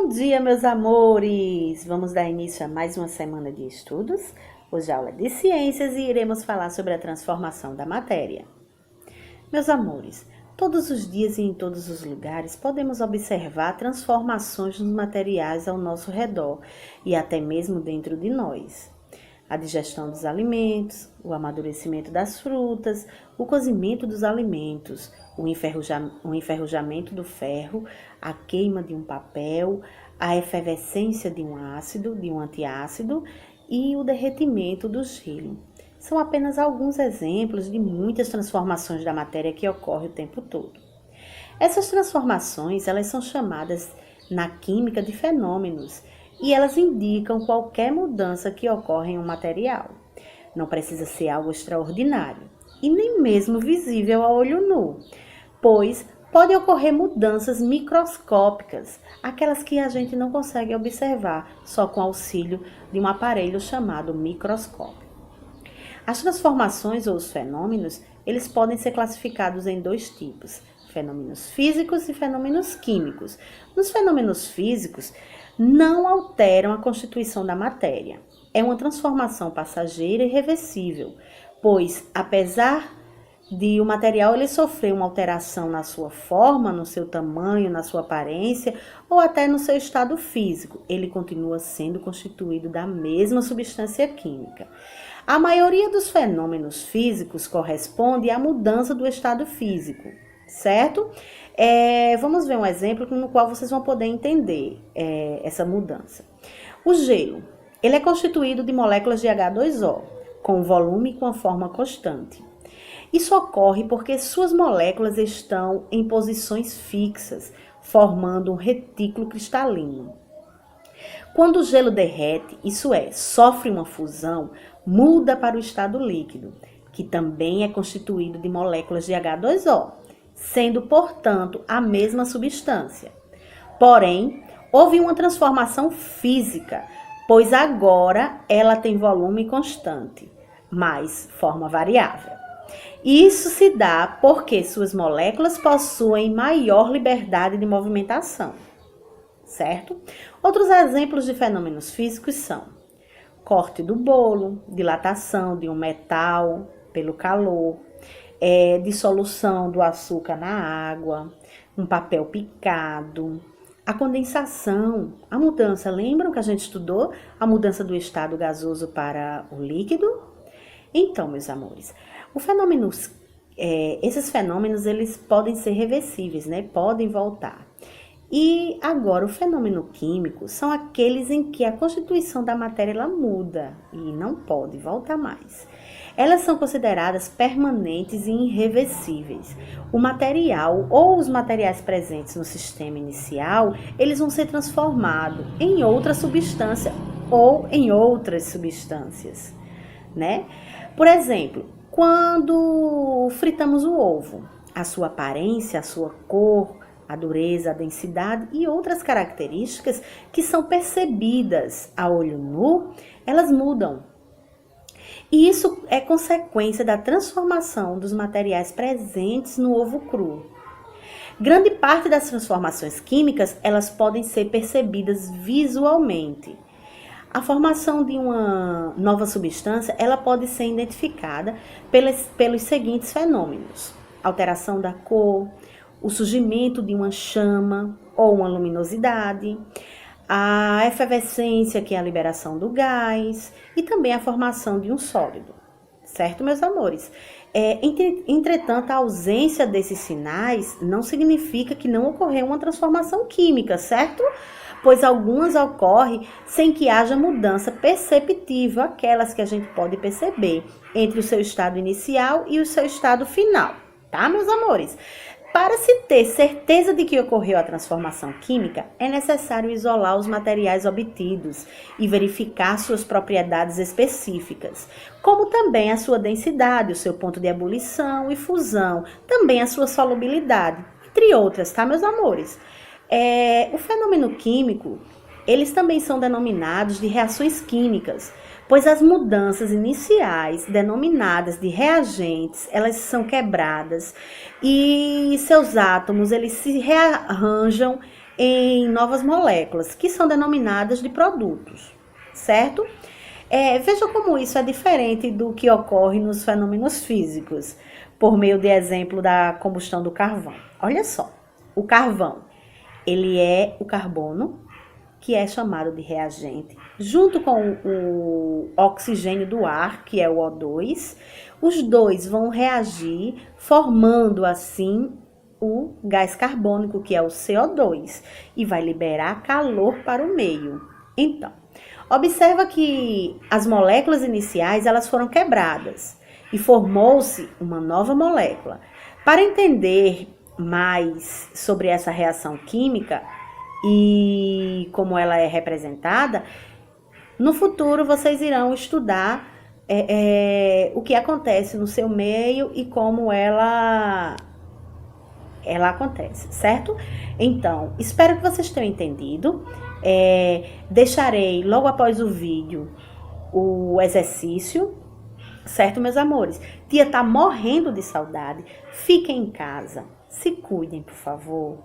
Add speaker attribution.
Speaker 1: Bom dia, meus amores! Vamos dar início a mais uma semana de estudos. Hoje a aula é de ciências e iremos falar sobre a transformação da matéria. Meus amores, todos os dias e em todos os lugares podemos observar transformações nos materiais ao nosso redor e até mesmo dentro de nós. A digestão dos alimentos, o amadurecimento das frutas, o cozimento dos alimentos, o enferrujamento do ferro, a queima de um papel, a efervescência de um ácido, de um antiácido e o derretimento do gelo. São apenas alguns exemplos de muitas transformações da matéria que ocorrem o tempo todo. Essas transformações, elas são chamadas na química de fenômenos e elas indicam qualquer mudança que ocorre em um material. Não precisa ser algo extraordinário e nem mesmo visível a olho nu, pois podem ocorrer mudanças microscópicas, aquelas que a gente não consegue observar só com auxílio de um aparelho chamado microscópio. As transformações ou os fenômenos, eles podem ser classificados em dois tipos, fenômenos físicos e fenômenos químicos. Nos fenômenos físicos, não alteram a constituição da matéria. É uma transformação passageira e reversível, pois, apesar de o material ele sofrer uma alteração na sua forma, no seu tamanho, na sua aparência ou até no seu estado físico, ele continua sendo constituído da mesma substância química. A maioria dos fenômenos físicos corresponde à mudança do estado físico, certo? Vamos ver um exemplo no qual vocês vão poder entender essa mudança. O gelo, ele é constituído de moléculas de H2O, com volume e com a forma constante. Isso ocorre porque suas moléculas estão em posições fixas, formando um retículo cristalino. Quando o gelo derrete, isso é, sofre uma fusão, muda para o estado líquido, que também é constituído de moléculas de H2O, sendo, portanto, a mesma substância. Porém, houve uma transformação física, pois agora ela tem volume constante, mas forma variável. Isso se dá porque suas moléculas possuem maior liberdade de movimentação, certo? Outros exemplos de fenômenos físicos são corte do bolo, dilatação de um metal pelo calor, dissolução do açúcar na água, um papel picado, a condensação, a mudança. Lembram que a gente estudou a mudança do estado gasoso para o líquido? Então, meus amores, esses fenômenos eles podem ser reversíveis, né? Podem voltar. E agora, o fenômeno químico são aqueles em que a constituição da matéria ela muda e não pode voltar mais. Elas são consideradas permanentes e irreversíveis. O material ou os materiais presentes no sistema inicial, eles vão ser transformados em outra substância ou em outras substâncias, né? Por exemplo, quando fritamos o ovo, a sua aparência, a sua cor, a dureza, a densidade e outras características que são percebidas a olho nu, elas mudam. E isso é consequência da transformação dos materiais presentes no ovo cru. Grande parte das transformações químicas, elas podem ser percebidas visualmente. A formação de uma nova substância, ela pode ser identificada pelos seguintes fenômenos: alteração da cor, o surgimento de uma chama ou uma luminosidade, a efervescência, que é a liberação do gás, e também a formação de um sólido, certo, meus amores? Entretanto, a ausência desses sinais não significa que não ocorreu uma transformação química, certo? Pois algumas ocorrem sem que haja mudança perceptível, aquelas que a gente pode perceber entre o seu estado inicial e o seu estado final, tá, meus amores? Para se ter certeza de que ocorreu a transformação química, é necessário isolar os materiais obtidos e verificar suas propriedades específicas, como também a sua densidade, o seu ponto de ebulição e fusão, também a sua solubilidade, entre outras, tá, meus amores? O fenômeno químico, eles também são denominados de reações químicas, pois as mudanças iniciais, denominadas de reagentes, elas são quebradas e seus átomos eles se rearranjam em novas moléculas, que são denominadas de produtos, certo? Veja como isso é diferente do que ocorre nos fenômenos físicos, por meio de exemplo da combustão do carvão. Olha só, o carvão, ele é o carbono, que é chamado de reagente, junto com o oxigênio do ar, que é o O2, os dois vão reagir, formando assim o gás carbônico, que é o CO2, e vai liberar calor para o meio. Então, observa que as moléculas iniciais elas foram quebradas e formou-se uma nova molécula. Para entender mais sobre essa reação química e como ela é representada, no futuro vocês irão estudar o que acontece no seu meio e como ela acontece, certo? Então, espero que vocês tenham entendido. Deixarei logo após o vídeo o exercício, certo, meus amores? Tia tá morrendo de saudade. Fiquem em casa. Se cuidem, por favor.